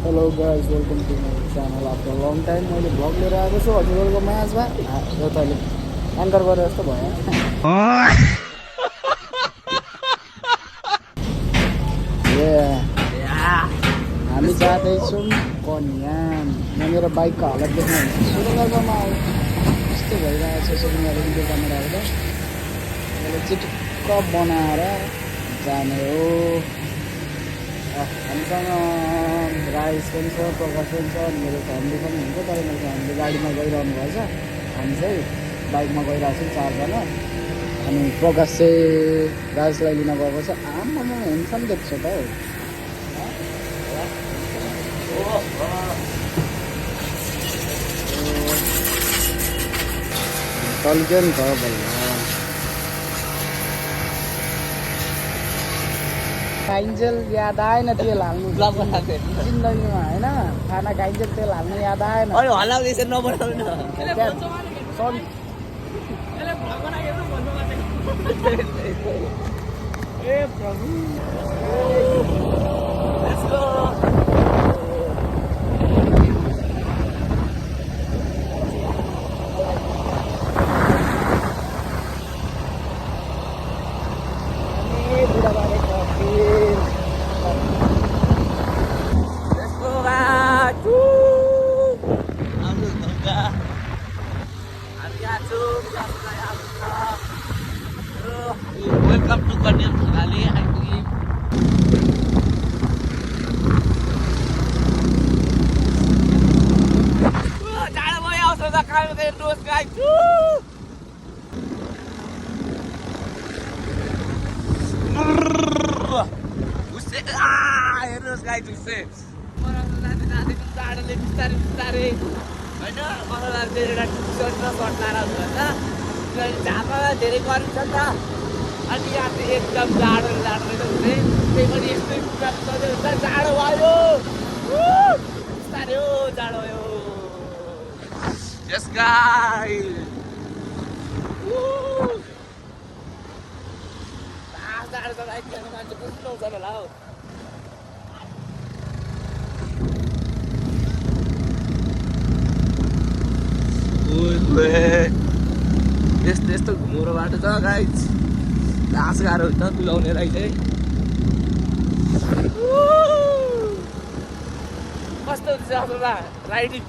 Hello guys welcome to my channel after long time मैले vlog लिएर आएको छु हजुरहरूको माझमा यो त अहिले एङ्कर गरेर जस्तो भयो हामी जाँदैछौँ कन्याम यहाँ मेरो बाइकको हालत देख्नुहुन्छ सुरुङ्गामा आयो यस्तो भइरहेको छ सुरुङ्गादेखि दोकानबाट आउँदा अहिले चिटिक्क बनाएर जाने हो हामीसँग राइस पनि छ प्रकाश पनि छ मेरो फ्यामिली पनि हुन्छ तर मेरो फ्यामिली गाडीमा गइरहनु भएछ हामी चाहिँ बाइकमा गइरहेको छौँ चारजना अनि प्रकाश चाहिँ राइसलाई लिन गएको छ आमामा हेन्सम देख्छ त हौ तल्क्यो नि त बल्ल खाइन्जेल याद आएन तेल हाल्नु जिन्दगीमा होइन खाना खाइन्जेल तेल हाल्नु याद आएन ए प्रभु Welcome to Kanyam Thali. Jangan mau yang sudah kami terus guys. Usai terus guys usai. Orang nanti jangan lebih tarik. Mana orang nanti nak short lara tu, jangan jadi korang cakap. अनि यहाँ चाहिँ एकदम जाडो रहेछ हुने त्यही पनि यस्तै जाडो भयो बिस्तारै हो जाडो भयो यस गाई जाडो त एकजना मान्छे कस्तो आउँछ होला हौ यस्तो यस्तो घुमरो बाटो छ गाइज घाँस गाह्रो हुन्छ कुलाउनेलाई चाहिँ कस्तो हुन्छ आफ्नोमा राइडिङ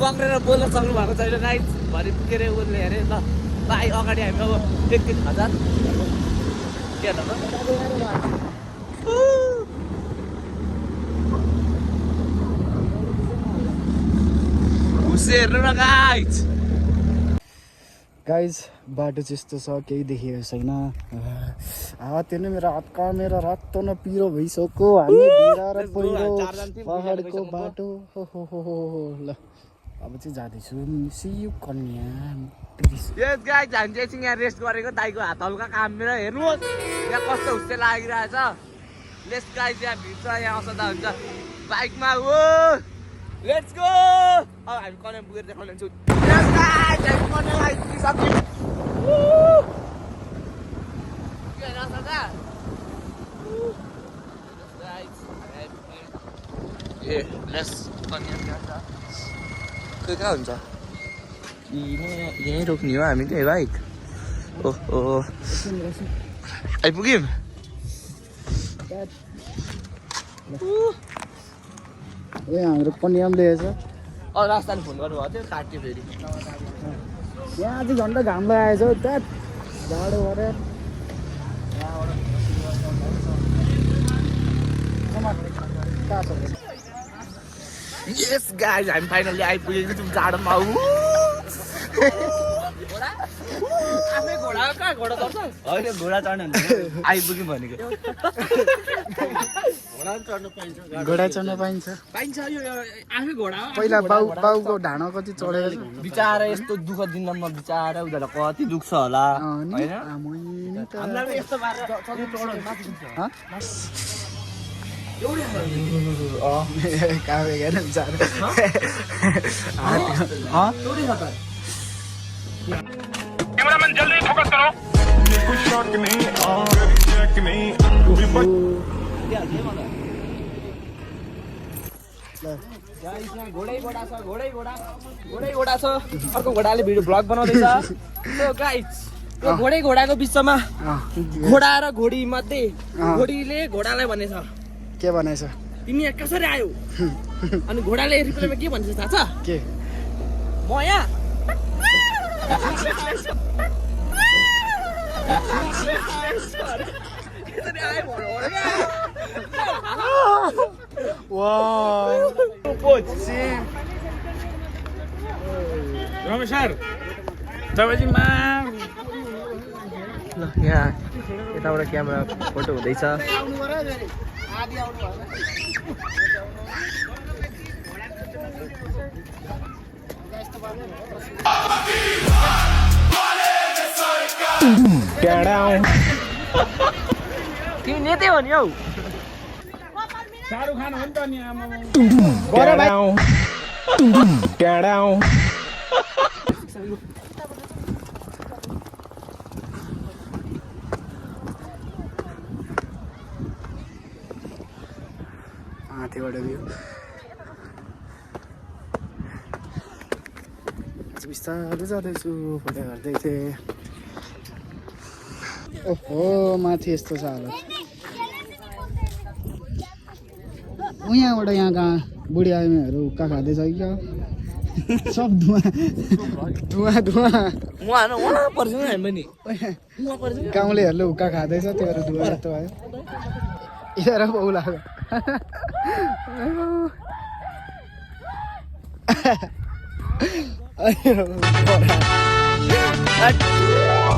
पक्रेर बोल्न सक्नु भएको छैन गाइज भरे पुगेर उसले हेरे ल भाइ अगाडि हामी अब 1,000 के हेर्नु न गाइज गाइज बाटो चाहिँ यस्तो छ केही देखिएको छैन त्यो नै मेरो हात कामेर रातो न पिरो भइसक्यो हामी भिरा र पहिरो पहाडको बाटो हो ल अब चाहिँ जाँदैछु सियु कन्याम यस गाइज हामी चाहिँ यहाँ रेस्ट गरेको दाइको हात हल्का कामेर हेर्नुहोस् यहाँ कस्तो हुस्से लागिरहेछ लेट्स गाइज यहाँ भित्र यहाँ असुविधा हुन्छ बाइकमा हो लेट्स गो अब हामी कन्याम पुगेर देखाउनेछु यस गाइज हामी कन्याम आइपुगिसक्यौँ के होइन असुविधा ए लेट्स कन्याम जान्छ खै कहाँ हुन्छ यहीँ रोक्ने हो हामी चाहिँ बाइक ओहो आइपुग्यौँ ए हाम्रो कन्याम ल्याएछ रास्ताले फोन गर्नुभएको थियो काट्यो फेरि यहाँ चाहिँ झन्डा घाम लगाएछ हौ त्यहाँ जाडो गरेर यस गाइज हामी फाइनली आइपुगेको छौँ जाडोमा आफै घोडा कहाँ घोडा चढ्छ होइन घोडा चढ्नु आइपुग्यौँ भनेको घोडा चढ्न पाइन्छ यो आफै घोडा पहिला बाउको ढाँडो कति चढेको छ बिचारा यस्तो दुःख दिनमा बिचारा उनीहरूलाई कति दुख्छ होला होइन यस्तो कैमरामैन जल्दी फोकस करो। घोडा छ अर्को घोडाले भिडियो ब्लग बनाउँदैछ सो गाइस यो घोडाको बिचमा घोडा र घोडी मध्ये घोडीले घोडालाई भनेछ के भनेछ तिमी यहाँ कसरी आयौ अनि घोडाले रिप्लाईमा के भन्छ थाहा छ के म यहाँ रमेश सर तपाईँजीमा ल यहाँ यताबाट क्यामेरा फोटो हुँदैछ तिमी नेतै हो नि हौ शाहरुख खान हो नि त नि आमा माथिबाट भ्यू बिस्तारै जाँदैछु फोटो हेर्दै थिएँ ओहो माथि यस्तो छ हालत यहाँबाट यहाँ कहाँ बुढी आइमाईहरू उक्का खाँदैछ कि क्या सब धुवा धुवा धुवा उहाँ पर्छ नि हामी पनि गाउँलेहरूले हुक्का खाँदैछ त्योहरू धुवा जस्तो भयो इधर बहु लाग्यो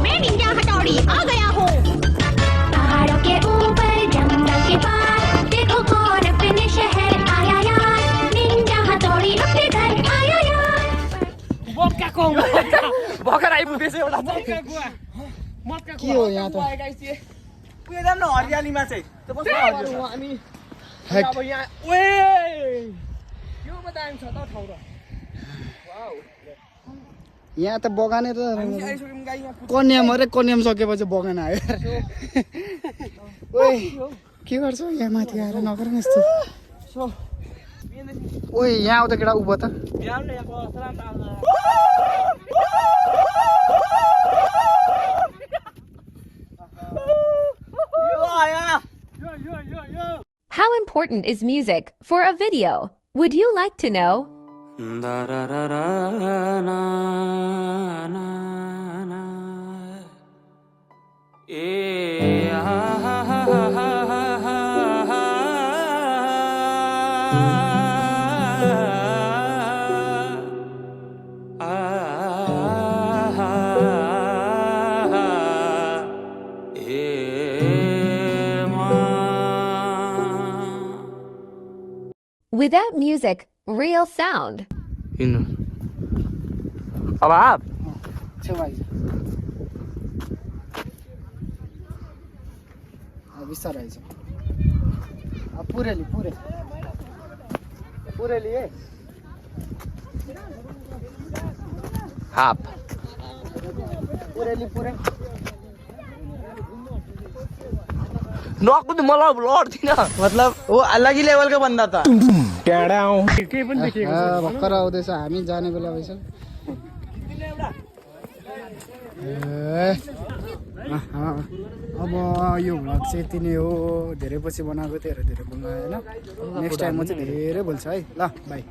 मैं निंजा हथौड़ी आ गया हूँ पहाड़ों के ऊपर जंगल के पार देखो कौन अपने शहर आया यार निंजा हथौड़ी अपने घर आया यार भर्खर आइपुगेछ एउटा के हो यहाँ त पुगेन न हरियालीमा चाहिँ त्यो कस्तो हामी हेक। अब यहाँ ओए यो म दामी छ त ठाउँ त वाउ यहाँ त बगानै त हामी आइसक्यौँ गाई यहाँ कन्याम अरे कन्याम सकेपछि बगान आयो ओए के गर्छ यहाँ माथि आएर नगर न यस्तो सो ओए यहाँ आउँदा केटा उभो त बिहान यहाँको सलाम पाउँछ How important is music for a video? Would you like to know? Without music, real sound. अब आप छेउ आइज बिस्तारै आइज पुरेली पुरेली है हाप पुरेली पुरे नक्कु त मलाई लड्दिन मतलब वो अलग ही लेवल का बंदा था भर्खर आउँदैछ हामी जाने बेला भइस अब यो भ्लग चाहिँ यति नै हो धेरै पछि बनाएको थियो धेरै बोल्नु होइन नेक्स्ट टाइम म चाहिँ धेरै बोल्छु है ल बाई